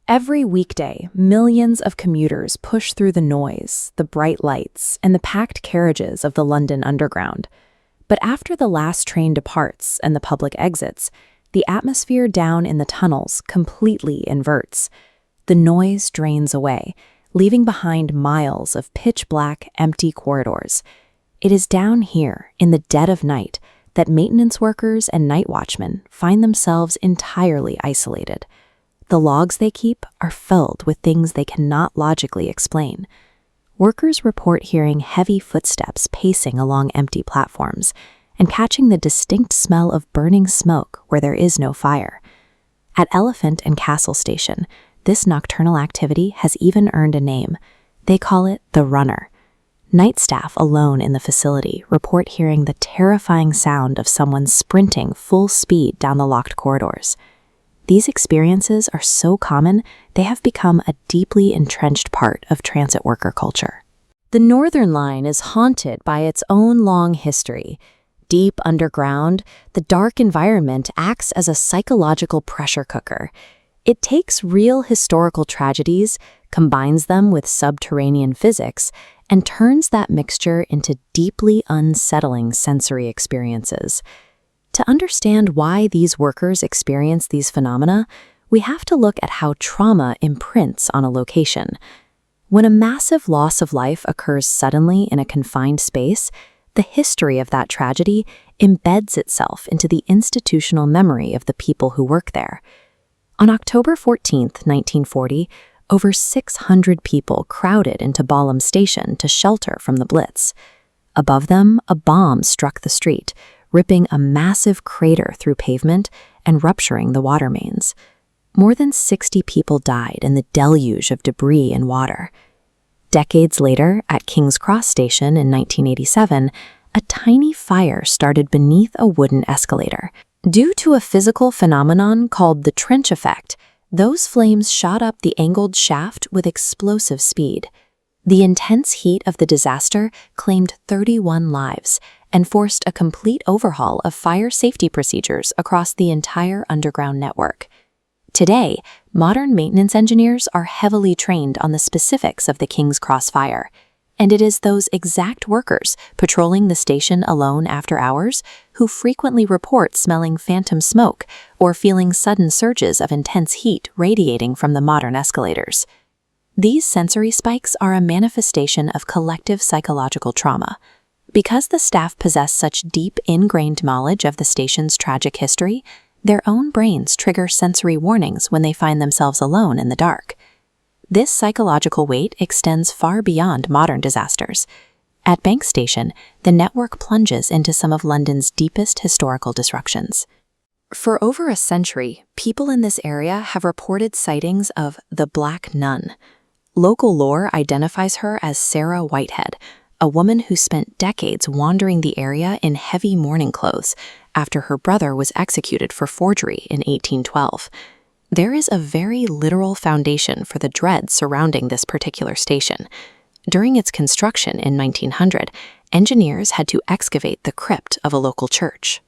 Every weekday, millions of commuters push through the noise, the bright lights, and the packed carriages of the London Underground. But after the last train departs and the public exits, the atmosphere down in the tunnels completely inverts. The noise drains away, leaving behind miles of pitch-black, empty corridors. It is down here, in the dead of night, that maintenance workers and night watchmen find themselves entirely isolated. The logs they keep are filled with things they cannot logically explain. Workers report hearing heavy footsteps pacing along empty platforms and catching the distinct smell of burning smoke where there is no fire. At Elephant and Castle Station, this nocturnal activity has even earned a name. They call it the Runner. Night staff alone in the facility report hearing the terrifying sound of someone sprinting full speed down the locked corridors. These experiences are so common, they have become a deeply entrenched part of transit worker culture. The Northern Line is haunted by its own long history. Deep underground, the dark environment acts as a psychological pressure cooker. It takes real historical tragedies, combines them with subterranean physics, and turns that mixture into deeply unsettling sensory experiences. To understand why these workers experience these phenomena, we have to look at how trauma imprints on a location. When a massive loss of life occurs suddenly in a confined space, the history of that tragedy embeds itself into the institutional memory of the people who work there. On October 14, 1940, over 600 people crowded into Balham Station to shelter from the Blitz. Above them, a bomb struck the street, ripping a massive crater through pavement and rupturing the water mains. More than 60 people died in the deluge of debris and water. Decades later, at King's Cross Station in 1987, a tiny fire started beneath a wooden escalator. Due to a physical phenomenon called the trench effect, those flames shot up the angled shaft with explosive speed. The intense heat of the disaster claimed 31 lives and forced a complete overhaul of fire safety procedures across the entire underground network. Today, modern maintenance engineers are heavily trained on the specifics of the King's Cross fire, and it is those exact workers patrolling the station alone after hours who frequently report smelling phantom smoke or feeling sudden surges of intense heat radiating from the modern escalators. These sensory spikes are a manifestation of collective psychological trauma. Because the staff possess such deep, ingrained knowledge of the station's tragic history, their own brains trigger sensory warnings when they find themselves alone in the dark. This psychological weight extends far beyond modern disasters. At Bank Station, the network plunges into some of London's deepest historical disruptions. For over a century, people in this area have reported sightings of the Black Nun. Local lore identifies her as Sarah Whitehead, a woman who spent decades wandering the area in heavy mourning clothes after her brother was executed for forgery in 1812. There is a very literal foundation for the dread surrounding this particular station. During its construction in 1900, engineers had to excavate the crypt of a local church.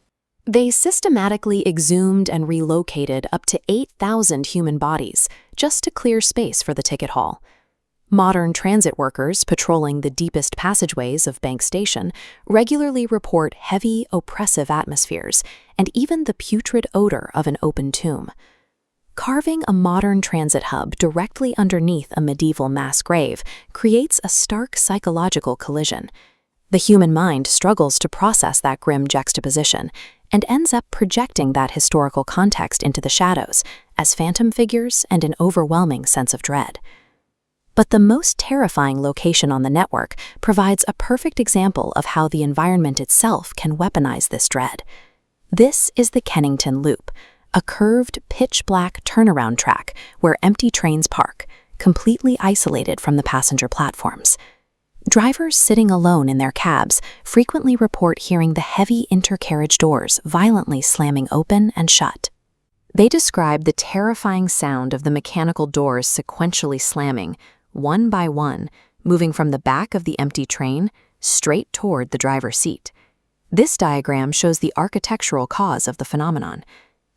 They systematically exhumed and relocated up to 8,000 human bodies just to clear space for the ticket hall. Modern transit workers patrolling the deepest passageways of Bank Station regularly report heavy, oppressive atmospheres and even the putrid odor of an open tomb. Carving a modern transit hub directly underneath a medieval mass grave creates a stark psychological collision. The human mind struggles to process that grim juxtaposition and ends up projecting that historical context into the shadows as phantom figures and an overwhelming sense of dread. But the most terrifying location on the network provides a perfect example of how the environment itself can weaponize this dread. This is the Kennington Loop, a curved, pitch-black turnaround track where empty trains park, completely isolated from the passenger platforms. Drivers sitting alone in their cabs frequently report hearing the heavy intercarriage doors violently slamming open and shut. They describe the terrifying sound of the mechanical doors sequentially slamming, one by one, moving from the back of the empty train straight toward the driver's seat. This diagram shows the architectural cause of the phenomenon.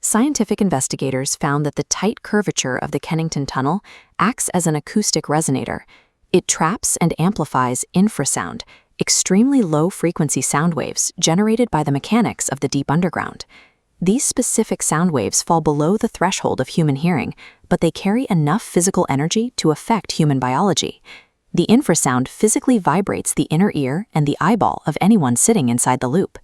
Scientific investigators found that the tight curvature of the Kennington Tunnel acts as an acoustic resonator. It traps and amplifies infrasound, extremely low-frequency sound waves generated by the mechanics of the deep underground. These specific sound waves fall below the threshold of human hearing, but they carry enough physical energy to affect human biology. The infrasound physically vibrates the inner ear and the eyeball of anyone sitting inside the loop.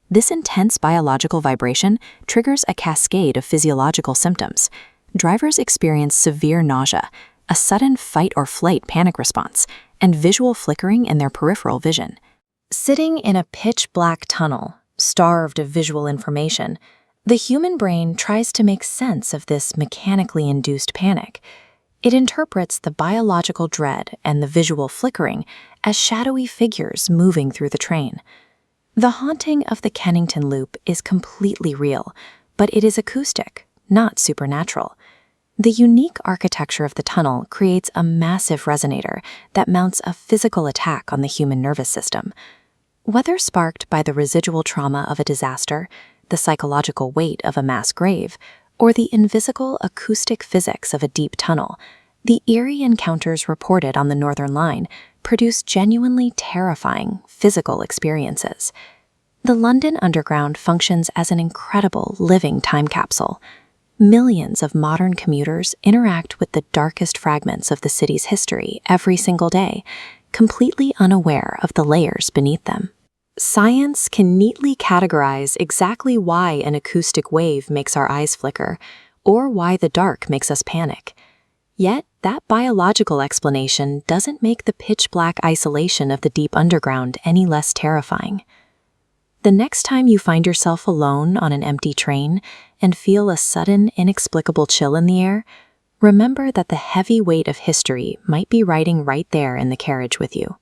This intense biological vibration triggers a cascade of physiological symptoms. Drivers experience severe nausea, a sudden fight-or-flight panic response, and visual flickering in their peripheral vision. Sitting in a pitch-black tunnel, starved of visual information, the human brain tries to make sense of this mechanically induced panic. It interprets the biological dread and the visual flickering as shadowy figures moving through the train. The haunting of the Kennington Loop is completely real, but it is acoustic, not supernatural. The unique architecture of the tunnel creates a massive resonator that mounts a physical attack on the human nervous system. Whether sparked by the residual trauma of a disaster, the psychological weight of a mass grave, or the invisible acoustic physics of a deep tunnel, the eerie encounters reported on the Northern Line produce genuinely terrifying physical experiences. The London Underground functions as an incredible living time capsule. Millions of modern commuters interact with the darkest fragments of the city's history every single day, completely unaware of the layers beneath them. Science can neatly categorize exactly why an acoustic wave makes our eyes flicker, or why the dark makes us panic. Yet, that biological explanation doesn't make the pitch-black isolation of the deep underground any less terrifying. The next time you find yourself alone on an empty train and feel a sudden, inexplicable chill in the air, remember that the heavy weight of history might be riding right there in the carriage with you.